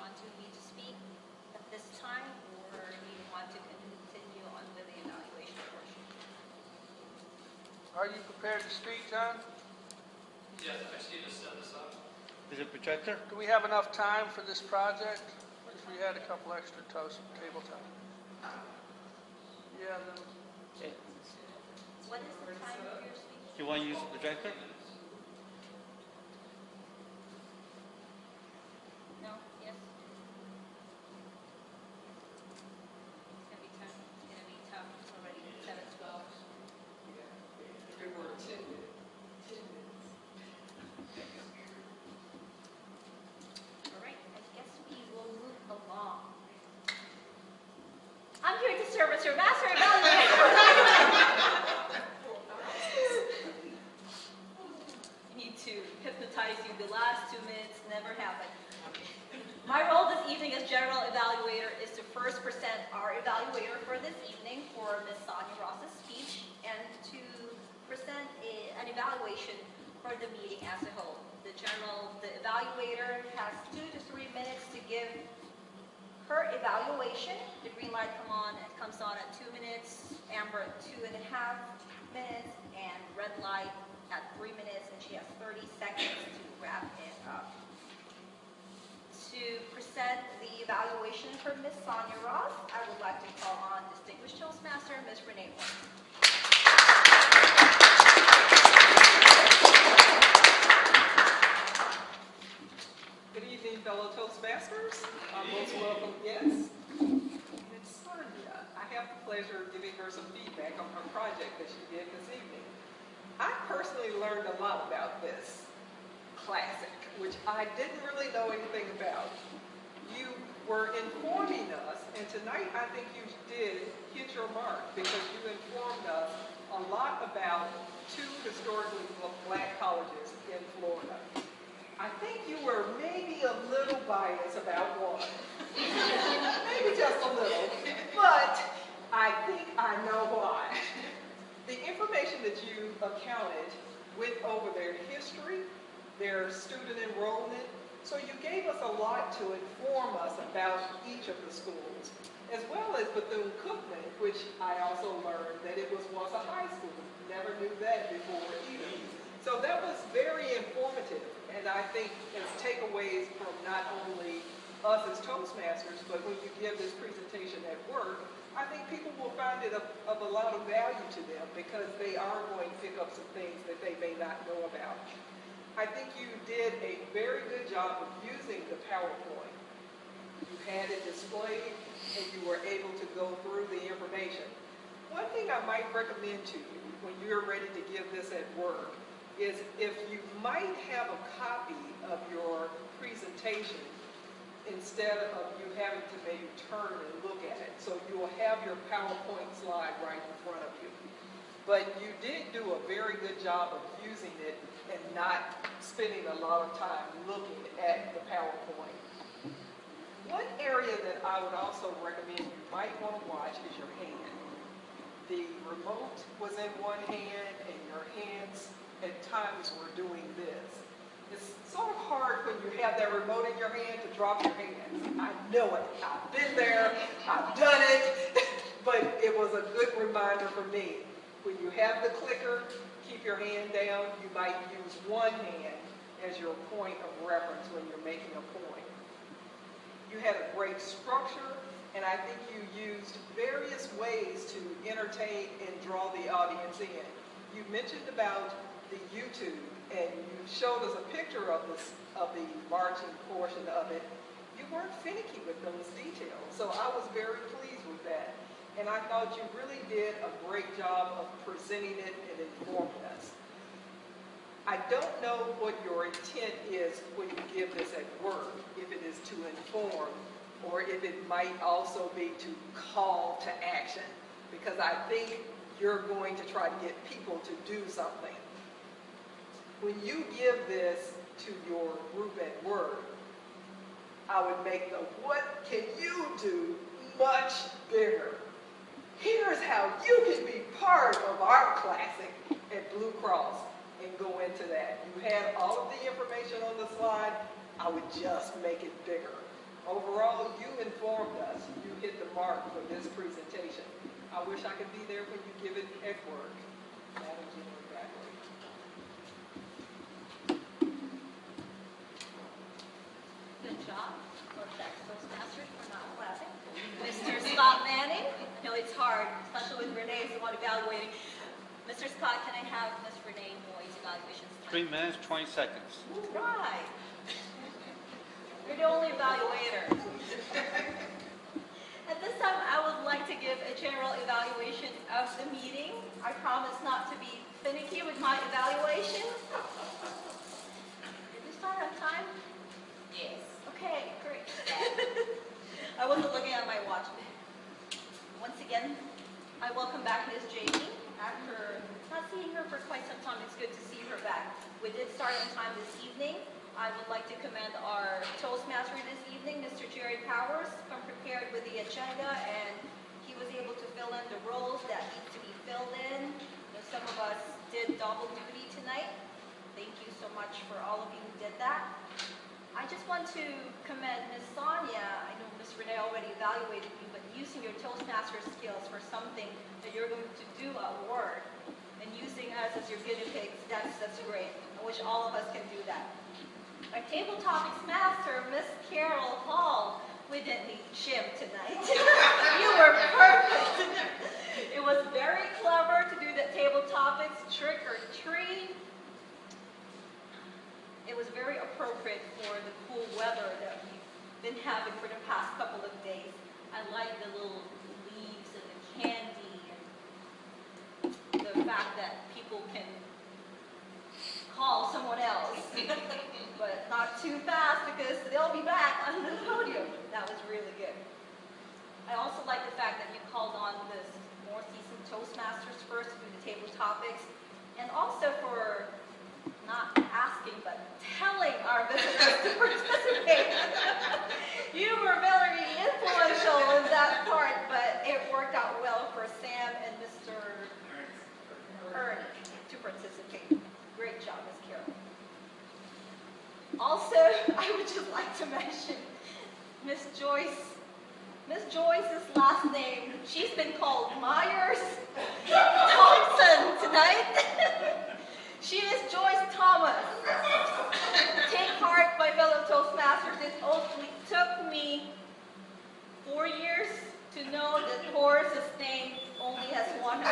want me to speak at this time, or do you want to continue on with the evaluation portion? Are you prepared to speak, John? Yes, I just need to set this up. Is it projector? Do we have enough time for this project? If we had a couple extra table time. Yeah. Okay. What is the time of your speech? Do you want to use the projector? No? Yes? It's going to be tough. It's going to be tough. It's already 7:12. All right. I guess we will move along. I'm here to serve as your master evaluator. I need to hypnotize you. The last 2 minutes never happened. My role this evening as general evaluator is to first present our evaluator for this evening for Ms. Sonia Ross's speech, and to present an evaluation for the meeting as a whole. The evaluator has 2 to 3 minutes to give her evaluation. The green light comes on at 2 minutes, amber at 2.5 minutes, and red light at 3 minutes, and she has 30 seconds to wrap it up. To present the evaluation for Ms. Sonia Ross, I would like to call on Distinguished Toastmaster, Ms. Renee Moyd. Good evening, fellow Toastmasters. Most welcome guests. Ms. Sonia, I have the pleasure of giving her some feedback on her project that she did this evening. I personally learned a lot about this classic, which I didn't really know anything about. You were informing us, and tonight I think you did hit your mark, because you informed us a lot about 2 historically black colleges in Florida. I think you were maybe a little biased about one. Maybe just a little, but I think I know why. The information that you accounted went over their history, their student enrollment, so you gave us a lot to inform us about each of the schools, as well as Bethune-Cookman, which I also learned that it was once a high school. Never knew that before either. So that was very informative, and I think as takeaways from not only us as Toastmasters, but when you give this presentation at work, I think people will find it of a lot of value to them, because they are going to pick up some things that they may not know about. I think you did a very good job of using the PowerPoint. You had it displayed, and you were able to go through the information. One thing I might recommend to you when you're ready to give this at work is if you might have a copy of your presentation instead of you having to maybe turn and look at it. So you'll have your PowerPoint slide right in front of you. But you did do a very good job of using it and not spending a lot of time looking at the PowerPoint. One area that I would also recommend you might want to watch is your hand. The remote was in one hand, and your hands at times were doing this. It's sort of hard when you have that remote in your hand to drop your hands. I know it. I've been there. I've done it. But it was a good reminder for me. When you have the clicker, keep your hand down. You might use one hand as your point of reference when you're making a point. You had a great structure, and I think you used various ways to entertain and draw the audience in. You mentioned about the YouTube, and you showed us a picture of the marching portion of it. You weren't finicky with those details, so I was very pleased with that. And I thought you really did a great job of presenting it and informing us. I don't know what your intent is when you give this at work, if it is to inform, or if it might also be to call to action, because I think you're going to try to get people to do something. When you give this to your group at work, I would make the "what can you do" much bigger. Here's how you can be part of our classic at Blue Cross, and go into that. You had all of the information on the slide. I would just make it bigger. Overall, you informed us. You hit the mark for this presentation. I wish I could be there when you give it at work. Madam General Faculty. Good job. NorthJax Toastmasters for not clapping. Mr. Scott Manning. No, it's hard, especially with Renee is the one evaluating. Mr. Scott, can I have Ms. Renee Moyd's evaluations? 3 minutes, 20 seconds. Right. You're the only evaluator. At this time, I would like to give a general evaluation of the meeting. I promise not to be finicky with my evaluation. Did we start on time? Yes. Okay, great. I wasn't looking at my watch. Once again, I welcome back Ms. Jamie. After not seeing her for quite some time, it's good to see her back. We did start on time this evening. I would like to commend our Toastmaster this evening, Mr. Jerry Powers, come prepared with the agenda, and he was able to fill in the roles that need to be filled in. You know, some of us did double duty tonight. Thank you so much for all of you who did that. I just want to commend Ms. Sonia. I know Ms. Renee already evaluated you, but using your Toastmaster skills for something that you're going to do at work and using us as your guinea pigs, that's great. I wish all of us can do that. Our table topics master, Miss Carol Hall. We didn't need Jim tonight. You were perfect. It was very clever to do that table topics, trick or treat. It was very appropriate for the cool weather that we've been having for the past couple of days. I like the little leaves and the candy and the fact that people can call someone else, but not too fast because they'll be back on the podium. That was really good. I also like the fact that you called on this more seasoned Toastmasters first to do the table topics, and also for not asking but telling our visitors to participate. You were very influential in that part, but it worked out well for Sam and Mr. Ernest to participate. Great job, Ms. Carol. Also, I would just like to mention Miss Joyce. Miss Joyce's last name, she's been called Myers Thompson tonight. She is Joyce Thomas. Take heart, my fellow Toastmasters. It only took me 4 years to know that Horace's name only has one.